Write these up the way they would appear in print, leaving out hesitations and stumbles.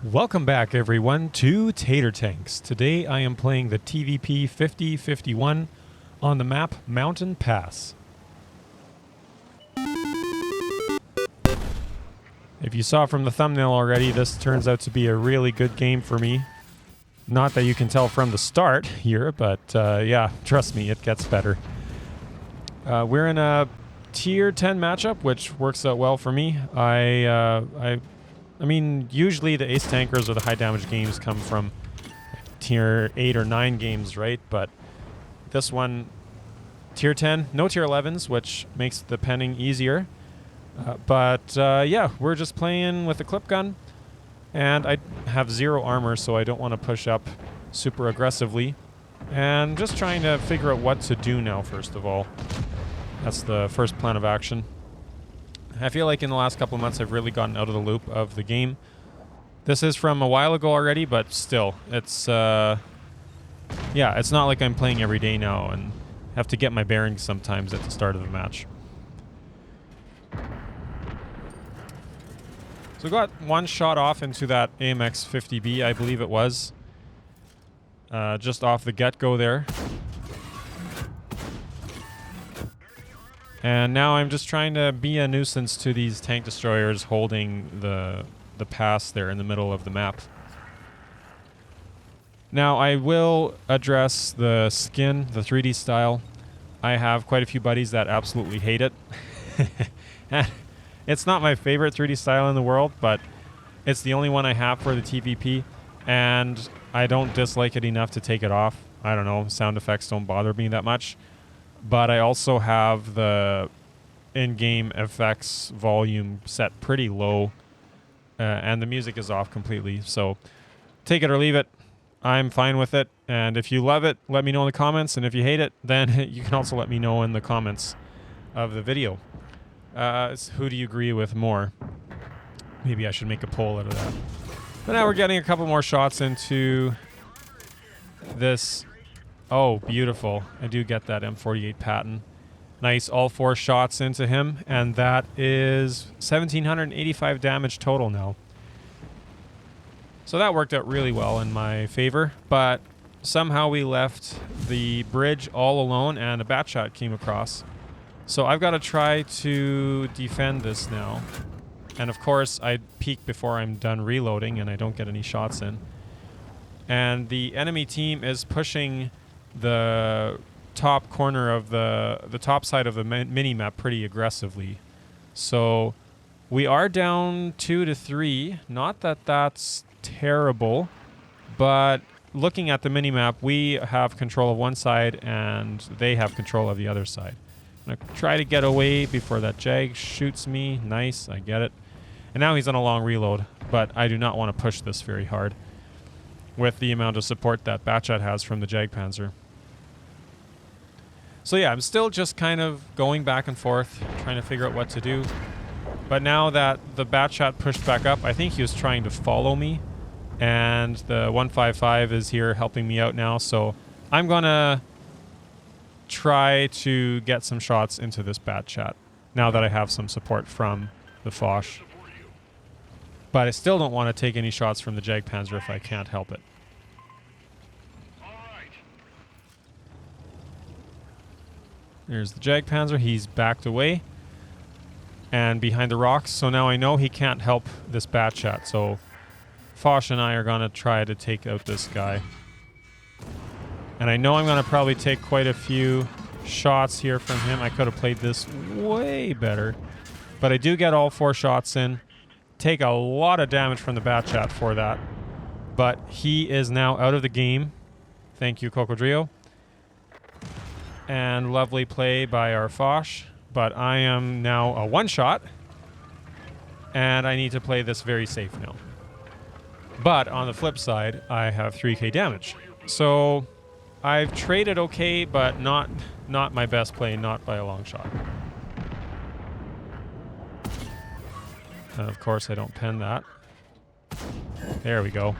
Welcome back, everyone, to Tater Tanks. Today I am playing the TVP 5051 on the map Mountain Pass. If you saw from the thumbnail already, this turns out to be a really good game for me. Not that you can tell from the start here, but yeah, trust me, it gets better. We're in a tier 10 matchup, which works out well for me. I mean, usually the ace tankers or the high damage games come from tier 8 or 9 games, right? But this one, tier 10, no tier 11s, which makes the penning easier. Yeah, we're just playing with a clip gun, and I have 0 armor, so I don't want to push up super aggressively. And just trying to figure out what to do now, first of all. That's the first plan of action. I feel like in the last couple of months I've really gotten out of the loop of the game. This is from a while ago already, but still, it's yeah, it's not like I'm playing every day now and have to get my bearings sometimes at the start of the match. So we got one shot off into that AMX 50B, I believe it was. Just off the get-go there. And now I'm just trying to be a nuisance to these tank destroyers holding the pass there in the middle of the map. Now I will address the skin, the 3D style. I have quite a few buddies that absolutely hate it. It's not my favorite 3D style in the world, but it's the only one I have for the TVP, and I don't dislike it enough to take it off. I don't know, sound effects don't bother me that much. But I also have the in-game effects volume set pretty low, and the music is off completely. So take it or leave it. I'm fine with it. And if you love it, let me know in the comments. And if you hate it, then you can also let me know in the comments of the video. Who do you agree with more? Maybe I should make a poll out of that. But now we're getting a couple more shots into this. Oh, beautiful. I do get that M48 pattern. Nice, all 4 shots into him, and that is 1,785 damage total now. So that worked out really well in my favor, but somehow we left the bridge all alone, and a bat shot came across. So I've got to try to defend this now. And of course, I peek before I'm done reloading, and I don't get any shots in. And the enemy team is pushing the top corner of the top side of the mini-map pretty aggressively. So we are down 2 to 3. Not that that's terrible, but looking at the mini-map, we have control of one side and they have control of the other side. I'm going to try to get away before that Jag shoots me. Nice, I get it. And now he's on a long reload, but I do not want to push this very hard with the amount of support that Batchat has from the Jagdpanzer. So yeah, I'm still just kind of going back and forth, trying to figure out what to do. But now that the Batchat pushed back up, I think he was trying to follow me, and the 155 is here helping me out now, so I'm gonna try to get some shots into this Batchat now that I have some support from the Foch. But I still don't want to take any shots from the Jagdpanzer if I can't help it. There's the Jagdpanzer. He's backed away and behind the rocks. So now I know he can't help this Batchat. So Foch and I are going to try to take out this guy. And I know I'm going to probably take quite a few shots here from him. I could have played this way better. But I do get all 4 shots in. Take a lot of damage from the Batchat for that. But he is now out of the game. Thank you, Cocodrillo. And lovely play by our Foch. But I am now a 1-shot. And I need to play this very safe now. But on the flip side, I have 3k damage. So I've traded okay, but not my best play, not by a long shot. And of course I don't pen that. There we go.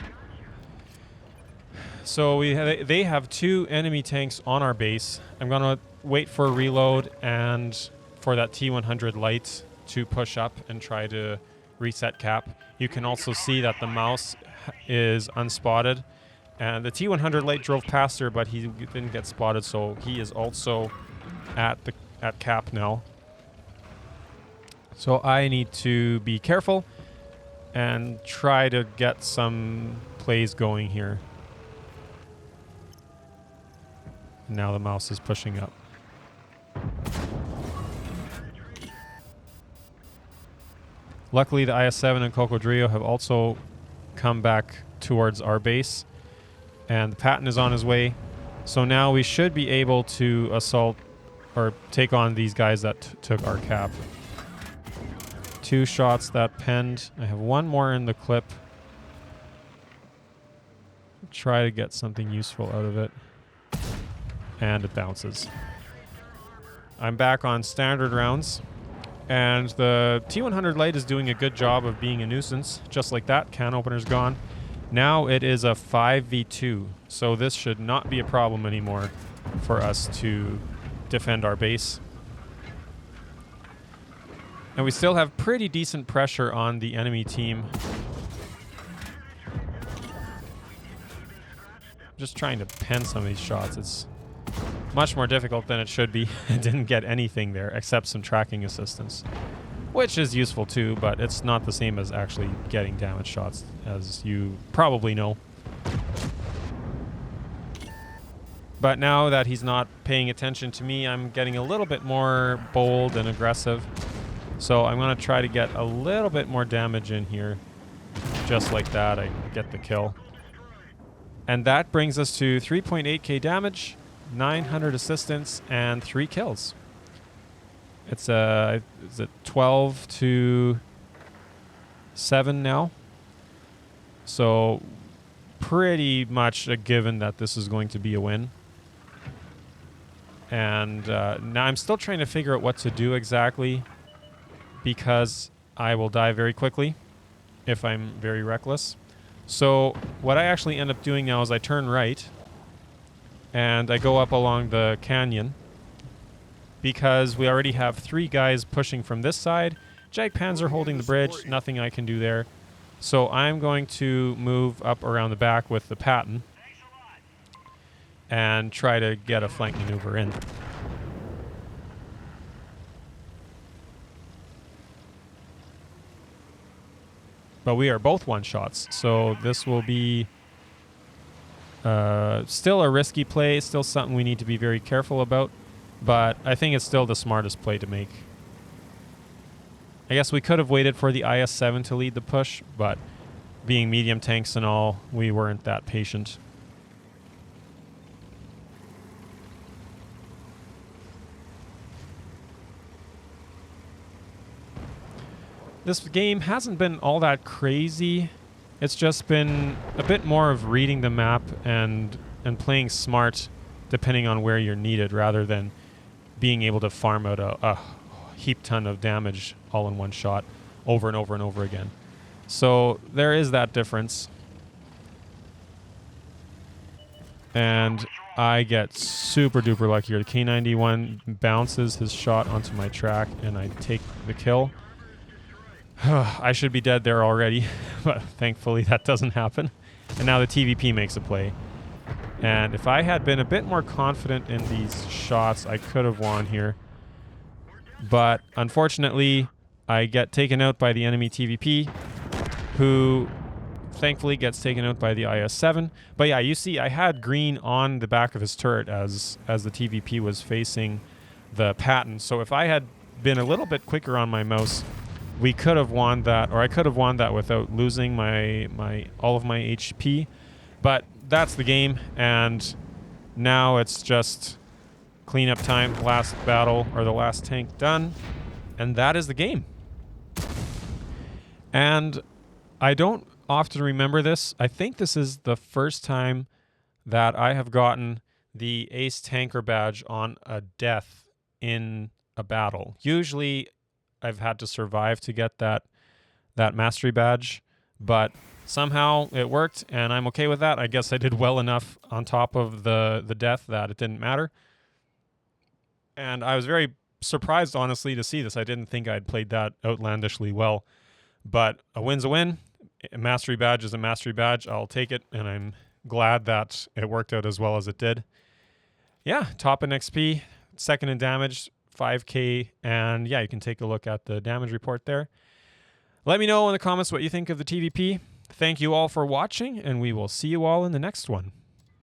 So they have 2 enemy tanks on our base. I'm going to wait for a reload and for that T100 light to push up and try to reset cap. You can also see that the mouse is unspotted. And the T100 Lite drove past her, but he didn't get spotted, so he is also at cap now. So I need to be careful and try to get some plays going here. Now the mouse is pushing up. Luckily, the IS-7 and Cocodrillo have also come back towards our base, and the Patton is on his way. So now we should be able to assault or take on these guys that took our cap. 2 shots that penned. I have 1 more in the clip. Try to get something useful out of it. And it bounces. I'm back on standard rounds. And the T100 Lite is doing a good job of being a nuisance. Just like that, can opener's gone. Now it is a 5v2. So this should not be a problem anymore for us to defend our base. And we still have pretty decent pressure on the enemy team. Just trying to pen some of these shots. It's much more difficult than it should be. I didn't get anything there except some tracking assistance, which is useful too, but it's not the same as actually getting damage shots, as you probably know. But now that he's not paying attention to me, I'm getting a little bit more bold and aggressive. So I'm going to try to get a little bit more damage in here. Just like that, I get the kill. And that brings us to 3.8k damage, 900 assistance, and 3 kills. It's is it 12 to 7 now? So pretty much a given that this is going to be a win. And now I'm still trying to figure out what to do exactly, because I will die very quickly if I'm very reckless. So what I actually end up doing now is I turn right and I go up along the canyon, because we already have 3 guys pushing from this side. Jagdpanzer holding the bridge, nothing I can do there. So I'm going to move up around the back with the Patton and try to get a flank maneuver in. But we are both one-shots, so this will be still a risky play, still something we need to be very careful about, but I think it's still the smartest play to make. I guess we could have waited for the IS-7 to lead the push, but being medium tanks and all, we weren't that patient. This game hasn't been all that crazy. It's just been a bit more of reading the map and playing smart depending on where you're needed, rather than being able to farm out a heap ton of damage all in one shot over and over and over again. So there is that difference. And I get super duper lucky here. The K91 bounces his shot onto my track and I take the kill. I should be dead there already, but thankfully that doesn't happen. And now the TVP makes a play. And if I had been a bit more confident in these shots, I could have won here. But unfortunately, I get taken out by the enemy TVP, who thankfully gets taken out by the IS-7. But yeah, you see I had green on the back of his turret as the TVP was facing the Patton. So if I had been a little bit quicker on my mouse, we could have won that, or I could have won that without losing all of my HP. But that's the game, and now it's just cleanup time. Last battle, or the last tank done, and that is the game. And I don't often remember this. I think this is the first time that I have gotten the Ace Tanker badge on a death in a battle. Usually I've had to survive to get that mastery badge, but somehow it worked, and I'm okay with that. I guess I did well enough on top of the death that it didn't matter. And I was very surprised, honestly, to see this. I didn't think I'd played that outlandishly well, but a win's a win, A mastery badge is a mastery badge. I'll take it, and I'm glad that it worked out as well as it did. Yeah, top in XP, second in damage, 5k, and yeah, you can take a look at the damage report there. Let me know in the comments what you think of the TVP. Thank you all for watching, and we will see you all in the next one.